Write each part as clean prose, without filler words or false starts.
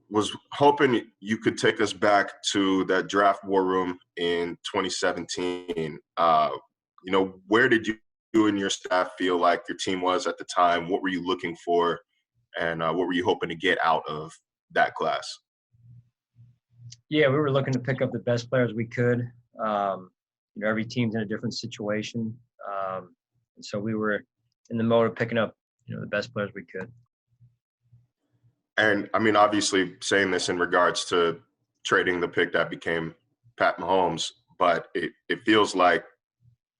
was hoping you could take us back to that draft war room in 2017. Where did you and your staff feel like your team was at the time? What were you looking for, and what were you hoping to get out of that class? Yeah, we were looking to pick up the best players we could. Every team's in a different situation, and so we were in the mode of picking up, the best players we could. And I mean, obviously, saying this in regards to trading the pick that became Pat Mahomes, but it feels like,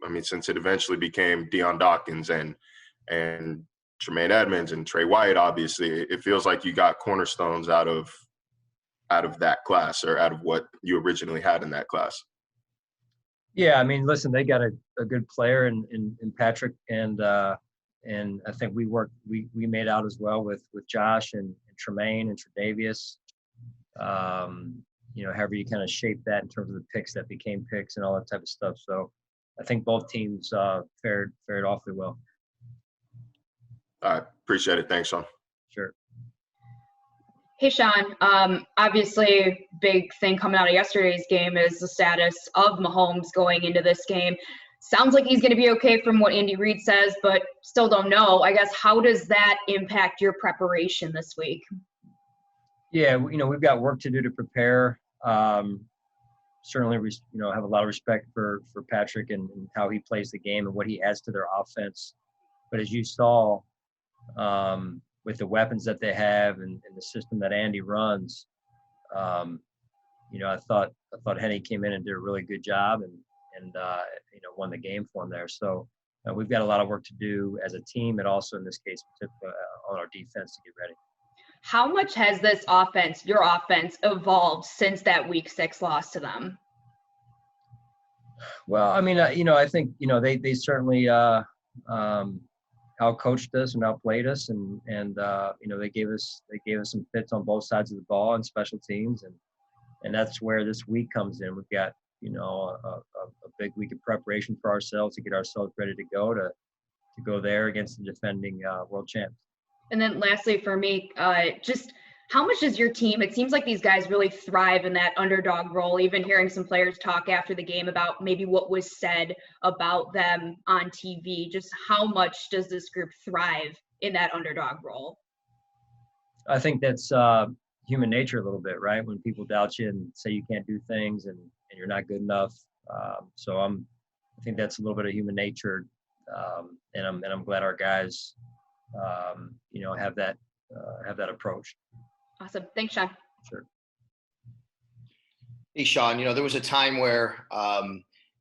I mean, since it eventually became Deion Dawkins and Tremaine Edmonds and Trey Wyatt, obviously, it feels like you got cornerstones out of that class, or out of what you originally had in that class. Yeah, I mean, listen, they got a good player in Patrick, and I think we made out as well with Josh and Tremaine and Tre'Davious. However you kind of shape that in terms of the picks that became picks and all that type of stuff. So I think both teams fared awfully well. All right, appreciate it. Thanks, Sean. Sure. Hey, Sean, obviously big thing coming out of yesterday's game is the status of Mahomes going into this game. Sounds like he's going to be okay from what Andy Reid says, but still don't know. I guess, how does that impact your preparation this week? Yeah, we've got work to do to prepare. Certainly, have a lot of respect for Patrick and how he plays the game and what he adds to their offense. But as you saw, with the weapons that they have and the system that Andy runs, I thought Henny came in and did a really good job and won the game for him there. So we've got a lot of work to do as a team, and also in this case, on our defense to get ready. How much has this offense, your offense, evolved since that Week 6 loss to them? Well, I mean, I think they certainly outcoached us and outplayed us, and they gave us some fits on both sides of the ball and special teams, and that's where this week comes in. We've got a big week of preparation for ourselves to get ourselves ready to go there against the defending world champs. And then lastly for me, just how much does your team, it seems like these guys really thrive in that underdog role, even hearing some players talk after the game about maybe what was said about them on TV. Just how much does this group thrive in that underdog role? I think that's human nature a little bit, right? When people doubt you and say you can't do things and you're not good enough. So I think that's a little bit of human nature. And I'm glad our guys, have that approach. Awesome. Thanks, Sean. Sure. Hey, Sean, there was a time where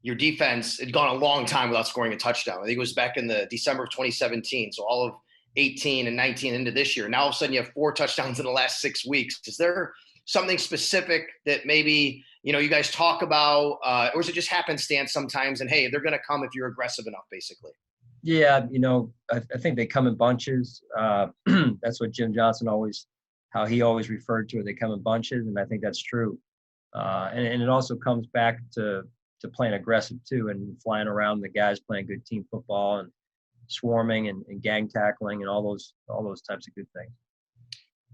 your defense had gone a long time without scoring a touchdown. I think it was back in the December of 2017. So all of 18 and 19 into this year. Now all of a sudden you have 4 touchdowns in the last 6 weeks. Is there something specific that maybe, you guys talk about, or is it just happenstance sometimes? And hey, they're going to come if you're aggressive enough, basically. Yeah, I think they come in bunches. That's what Jim Johnson always referred to it. They come in bunches, and I think that's true. And it also comes back to playing aggressive too, and flying around the guys playing good team football and swarming and gang tackling and all those types of good things.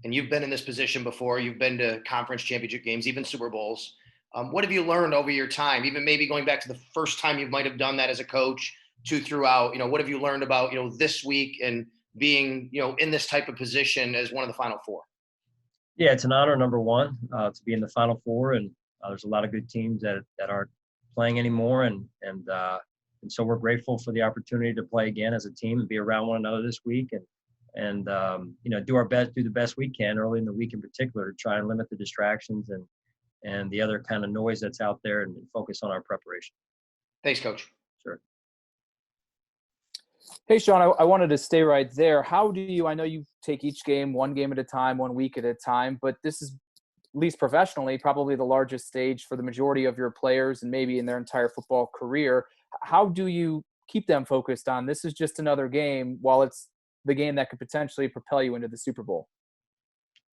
And you've been in this position before. You've been to conference championship games, even Super Bowls. What have you learned over your time? Even maybe going back to the first time you might have done that as a coach to throughout, what have you learned about, this week and being, in this type of position as one of the Final Four? Yeah, it's an honor, number one, to be in the Final Four, and there's a lot of good teams that aren't playing anymore, and so we're grateful for the opportunity to play again as a team and be around one another this week, and do our best, do the best we can early in the week in particular to try and limit the distractions and the other kind of noise that's out there, and focus on our preparation. Thanks, Coach. Sure. Hey, Sean, I wanted to stay right there. How do you, I know you take each game one game at a time, 1 week at a time, but this is, at least professionally, probably the largest stage for the majority of your players and maybe in their entire football career. How do you keep them focused on this is just another game while it's the game that could potentially propel you into the Super Bowl?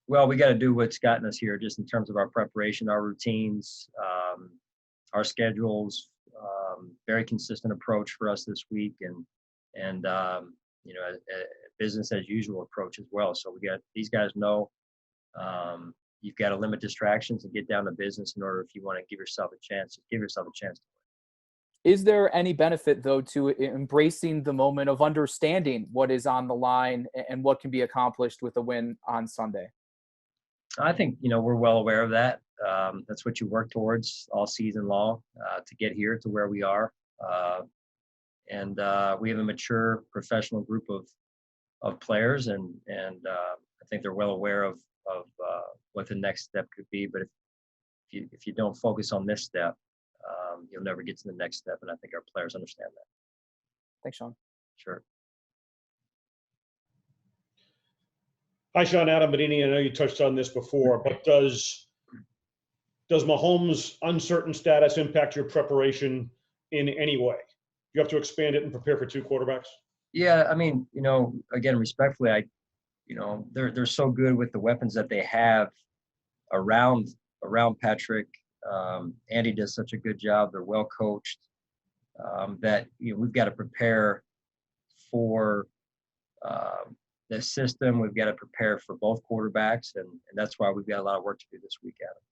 Well, we got to do what's gotten us here just in terms of our preparation, our routines, our schedules, very consistent approach for us this week, and a business as usual approach as well. So we got, these guys know you've got to limit distractions and get down to business in order if you want to give yourself a chance. Just give yourself a chance to win. Is there any benefit, though, to embracing the moment of understanding what is on the line and what can be accomplished with a win on Sunday? I think, we're well aware of that. That's what you work towards all season long to get here to where we are. And we have a mature professional group of players, and I think they're well aware of what the next step could be. But if you don't focus on this step, you'll never get to the next step. And I think our players understand that. Thanks, Sean. Sure. Hi, Sean. Adam Benini. I know you touched on this before, but does Mahomes' uncertain status impact your preparation in any way? You have to expand it and prepare for two quarterbacks? Yeah, I mean, again, respectfully, they're so good with the weapons that they have around Patrick. Andy does such a good job. They're well coached. That we've got to prepare for the system. We've got to prepare for both quarterbacks, and that's why we've got a lot of work to do this week, Adam.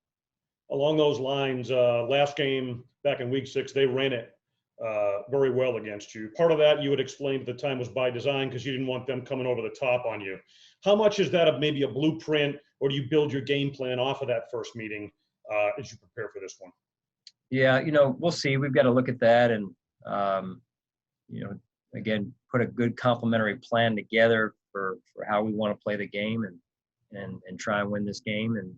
Along those lines, last game back in week 6, they ran it very well against you. Part of that you had explained at the time was by design because you didn't want them coming over the top on you. How much is that of maybe a blueprint, or do you build your game plan off of that first meeting as you prepare for this one? Yeah, we'll see. We've got to look at that and, again, put a good complementary plan together for how we want to play the game and try and win this game. And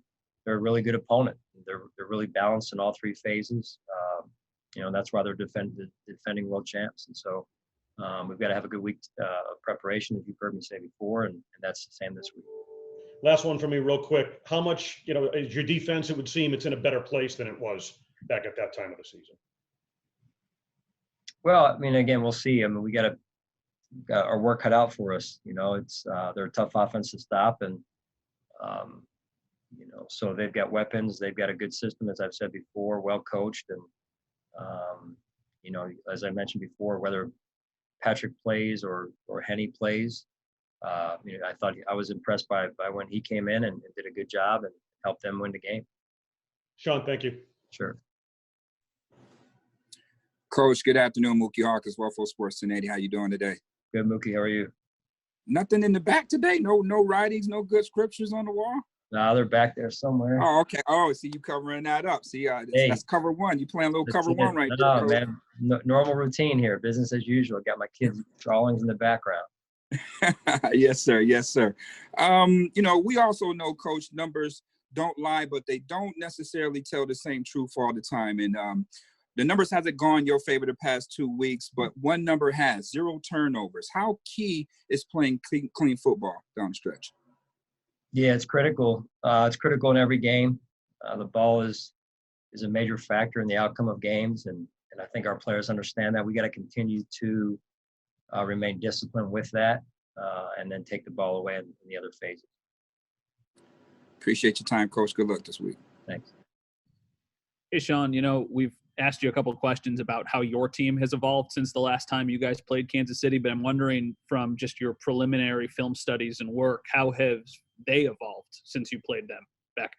they're a really good opponent. They're really balanced in all 3 phases. That's why they're defending world champs. And so we've got to have a good week of preparation, as you've heard me say before, and that's the same this week. Last one for me real quick. How much, is your defense, it would seem it's in a better place than it was back at that time of the season? Well, I mean, again, we'll see. I mean, we got our work cut out for us. They're a tough offense to stop, and so they've got weapons. They've got a good system, as I've said before, well coached, and as I mentioned before, whether Patrick plays or Henny plays, I thought I was impressed by when he came in and did a good job and helped them win the game. Sean, thank you. Sure. Coach, good afternoon. Mookie Hawkins, Waffle Sports 1080. How you doing today? Good, Mookie. How are you? Nothing in the back today? No writings, no good scriptures on the wall? No, they're back there somewhere. Oh, okay. Oh, see, you covering that up. See, that's cover 1. You playing a little cover 1 right there. No, man. Normal routine here. Business as usual. Got my kids' drawings in the background. Yes, sir. Yes, sir. We also know, Coach, numbers don't lie, but they don't necessarily tell the same truth all the time. And the numbers hasn't gone your favor the past 2 weeks, but one number has 0 turnovers. How key is playing clean football down the stretch? Yeah, it's critical. It's critical in every game. The ball is a major factor in the outcome of games, and I think our players understand that. We got to continue to remain disciplined with that, and then take the ball away in the other phases. Appreciate your time, Coach. Good luck this week. Thanks. Hey, Sean, we've asked you a couple of questions about how your team has evolved since the last time you guys played Kansas City, but I'm wondering from just your preliminary film studies and work, how have they evolved since you played them back,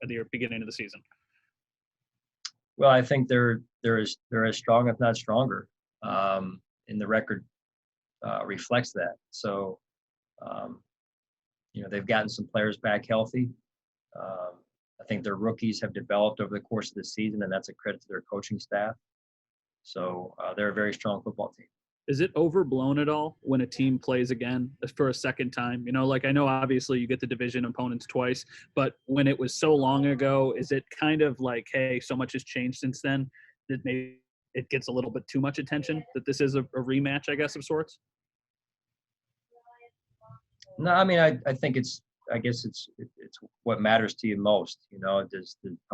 at the beginning of the season? Well, I think they're as strong, if not stronger, and the record reflects that. So, they've gotten some players back healthy. I think their rookies have developed over the course of the season, and that's a credit to their coaching staff. So they're a very strong football team. Is it overblown at all when a team plays again for a second time? I know obviously you get the division opponents twice, but when it was so long ago, is it kind of like, hey, so much has changed since then that maybe it gets a little bit too much attention that this is a rematch, I guess, of sorts? No, I mean, I think it's what matters to you most. How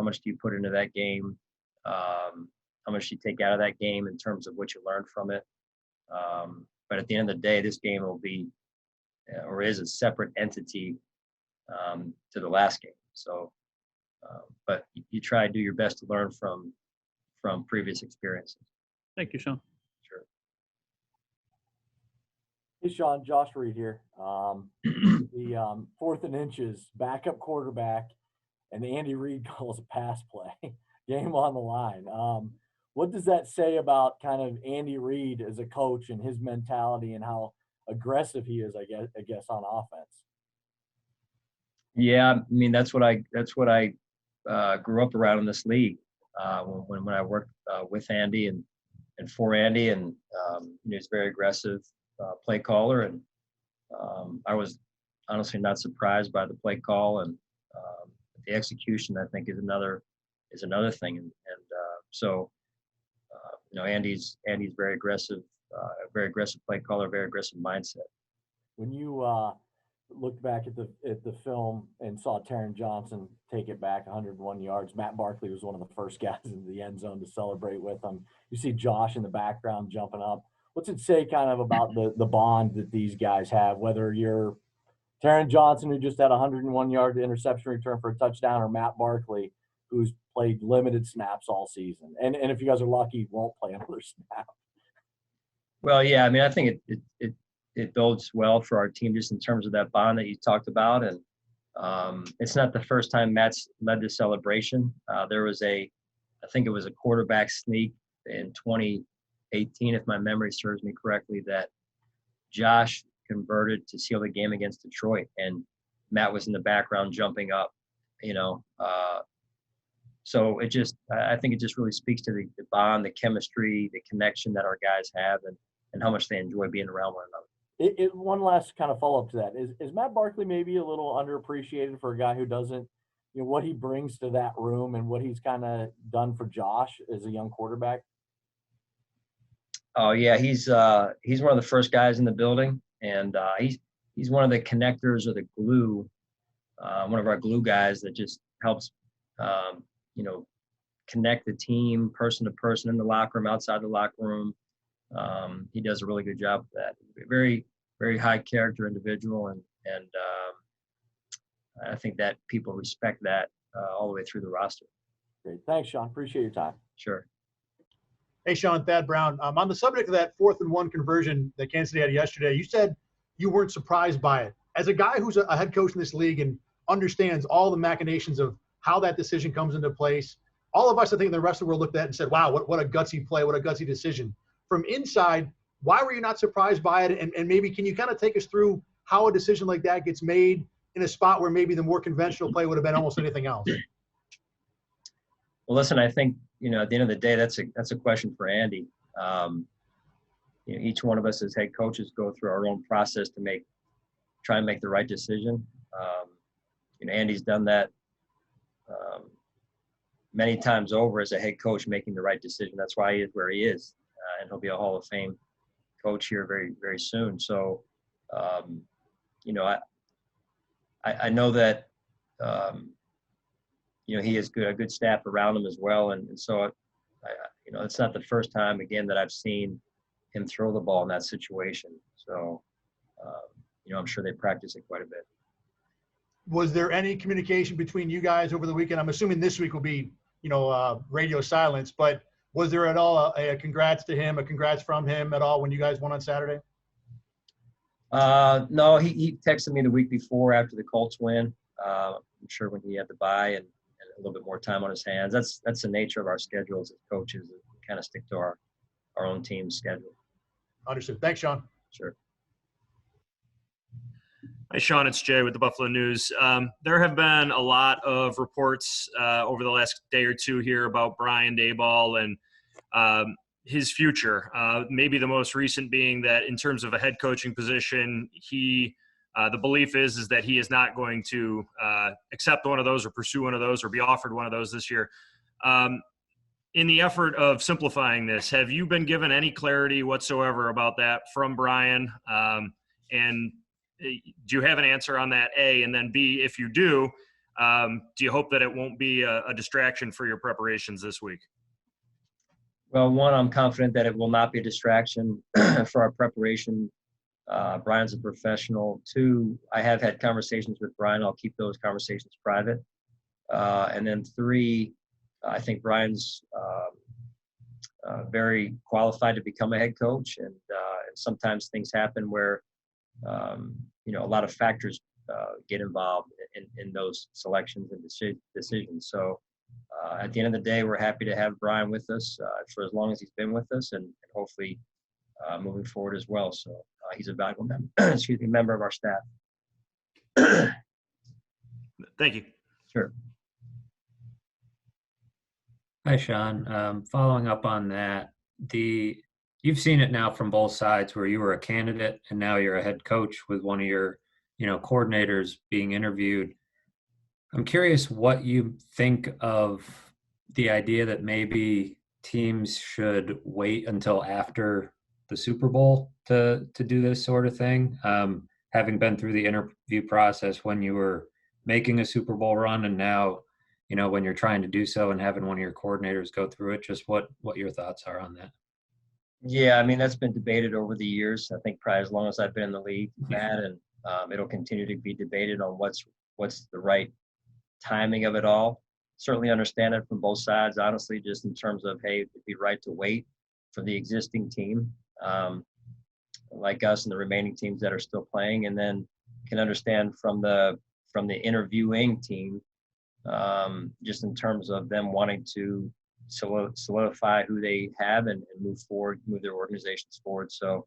much do you put into that game? How much do you take out of that game in terms of what you learned from it? But at the end of the day, this game will be or is a separate entity to the last game. So, but you try to do your best to learn from previous experiences. Thank you, Sean. Sure. Hey, Sean, Josh Reed here. The 4th and inches backup quarterback and Andy Reid calls a pass play, game on the line. What does that say about kind of Andy Reid as a coach and his mentality and how aggressive he is, I guess on offense? Yeah, I mean that's what I grew up around in this league. When I worked with Andy and for Andy, and he's a very aggressive play caller, and I was honestly not surprised by the play call, and the execution I think is another thing, and so Andy's very aggressive, very aggressive play caller, very aggressive mindset. When you looked back at the film and saw Taron Johnson take it back 101 yards, Matt Barkley was one of the first guys in the end zone to celebrate with him. You see Josh in the background jumping up. What's it say kind of about the bond that these guys have, whether you're Taron Johnson, who just had a 101-yard interception return for a touchdown, or Matt Barkley, who's played limited snaps all season? And if you guys are lucky, won't play another snap. Well, yeah, I mean, I think it bodes well for our team just in terms of that bond that you talked about. And it's not the first time Matt's led the celebration. There was I think it was a quarterback sneak in 2018, if my memory serves me correctly, that Josh converted to seal the game against Detroit, and Matt was in the background jumping up, so I think it just really speaks to the bond, the chemistry, the connection that our guys have, and how much they enjoy being around one another. One last kind of follow-up to that. Is Matt Barkley maybe a little underappreciated for a guy who doesn't, what he brings to that room and what he's kind of done for Josh as a young quarterback? Oh yeah, he's one of the first guys in the building, and he's one of the connectors or the glue, one of our glue guys that just helps, connect the team person to person in the locker room, outside the locker room. He does a really good job of that. Very, very high character individual, and I think that people respect that all the way through the roster. Great. Thanks, Sean. Appreciate your time. Sure. Hey, Sean, Thad Brown. On the subject of that 4th-and-1 conversion that Kansas City had yesterday, you said you weren't surprised by it. As a guy who's a head coach in this league and understands all the machinations of how that decision comes into place, all of us, I think, the rest of the world looked at it and said, wow, what a gutsy play, what a gutsy decision. From inside, why were you not surprised by it? And maybe can you kind of take us through how a decision like that gets made in a spot where maybe the more conventional play would have been almost anything else? Well, listen, I think, at the end of the day, that's a question for Andy. Each one of us as head coaches go through our own process to try and make the right decision. Andy's done that many times over as a head coach, making the right decision. That's why he is where he is, and he'll be a Hall of Fame coach here very, very soon. So, I know that he has a good staff around him as well, and so it's not the first time again that I've seen him throw the ball in that situation. So, I'm sure they practice it quite a bit. Was there any communication between you guys over the weekend? I'm assuming this week will be, radio silence, but was there at all a congrats to him, a congrats from him at all when you guys won on Saturday? No, he texted me the week before after the Colts win. I'm sure when he had the bye and a little bit more time on his hands. That's the nature of our schedules as coaches. We kind of stick to our own team's schedule. Understood. Thanks, Sean. Sure. Hi, Sean. It's Jay with the Buffalo News. There have been a lot of reports over the last day or two here about Brian Daboll and his future. Maybe the most recent being that in terms of a head coaching position, the belief is that he is not going to accept one of those or pursue one of those or be offered one of those this year. In the effort of simplifying this, have you been given any clarity whatsoever about that from Brian? And do you have an answer on that, A? And then B, if you do you hope that it won't be a distraction for your preparations this week? Well, one, I'm confident that it will not be a distraction for our preparation. Brian's a professional. Two, I have had conversations with Brian. I'll keep those conversations private. And then three, I think Brian's very qualified to become a head coach. And sometimes things happen where, a lot of factors get involved in those selections and decisions. So at the end of the day, we're happy to have Brian with us for as long as he's been with us, and hopefully moving forward as well. So he's a valuable member of our staff. Thank you. Sure. Hi, Sean. Following up on that, you've seen it now from both sides where you were a candidate and now you're a head coach with one of your, coordinators being interviewed. I'm curious what you think of the idea that maybe teams should wait until after the Super Bowl to do this sort of thing. Having been through the interview process when you were making a Super Bowl run and now, when you're trying to do so and having one of your coordinators go through it, just what your thoughts are on that. Yeah, I mean, that's been debated over the years. I think probably as long as I've been in the league, Matt, and it'll continue to be debated on what's the right timing of it all. Certainly understand it from both sides, honestly, just in terms of, hey, it'd be right to wait for the existing team, like us and the remaining teams that are still playing, and then can understand from the interviewing team, just in terms of them wanting to solidify who they have and move their organizations forward. So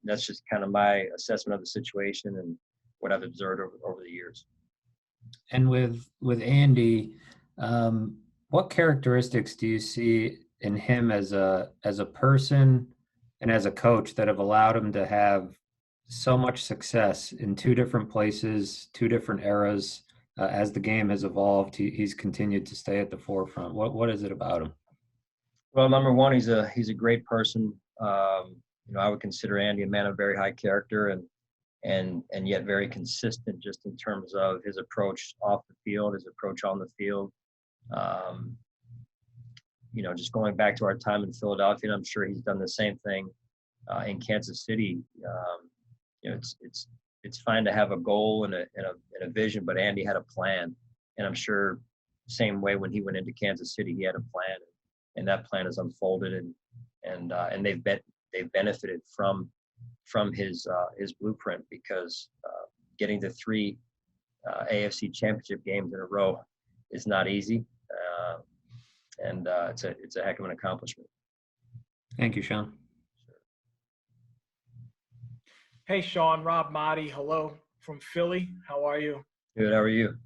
that's just kind of my assessment of the situation and what I've observed over the years. And with Andy, what characteristics do you see in him as a person and as a coach that have allowed him to have so much success in two different places, two different eras? As the game has evolved, he's continued to stay at the forefront. What is it about him? Well, number one, he's a great person. I would consider Andy a man of very high character and yet very consistent, just in terms of his approach off the field, his approach on the field. Just going back to our time in Philadelphia, and I'm sure he's done the same thing in Kansas City. It's fine to have a goal and a vision, but Andy had a plan, and I'm sure same way when he went into Kansas City, he had a plan, and that plan has unfolded, and they've benefited from his blueprint, because getting to 3 AFC championship games in a row is not easy, and it's a heck of an accomplishment. Thank you, Sean. Hey, Sean, Rob Motti, hello from Philly. How are you? Good. How are you?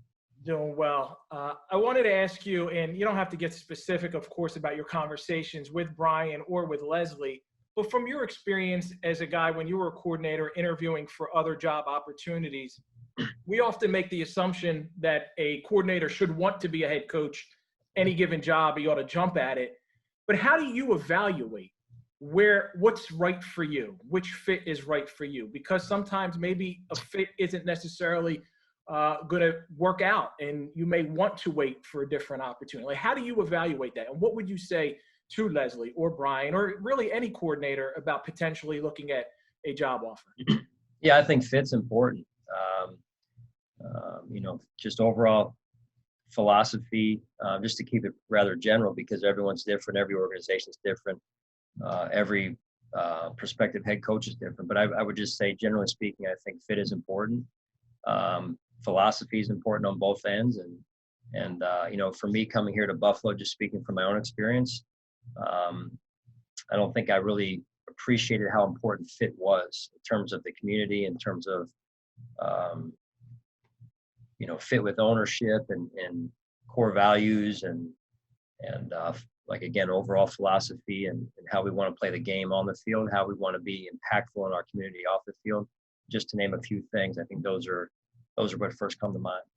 Doing well. I wanted to ask you, and you don't have to get specific, of course, about your conversations with Brian or with Leslie, but from your experience as a guy when you were a coordinator interviewing for other job opportunities, we often make the assumption that a coordinator should want to be a head coach. Any given job, he ought to jump at it. But how do you evaluate what's right for you, which fit is right for you? Because sometimes maybe a fit isn't necessarily going to work out, and you may want to wait for a different opportunity. Like, how do you evaluate that? And what would you say to Leslie or Brian or really any coordinator about potentially looking at a job offer? Yeah, I think fit's important. Just overall philosophy, just to keep it rather general, because everyone's different, every organization's different. Every prospective head coach is different, but I would just say, generally speaking, I think fit is important. Philosophy is important on both ends, and for me coming here to Buffalo, just speaking from my own experience, I don't think I really appreciated how important fit was in terms of the community, in terms of fit with ownership and core values and like, again, overall philosophy and how we want to play the game on the field, how we want to be impactful in our community off the field, just to name a few things. I think those are what first come to mind.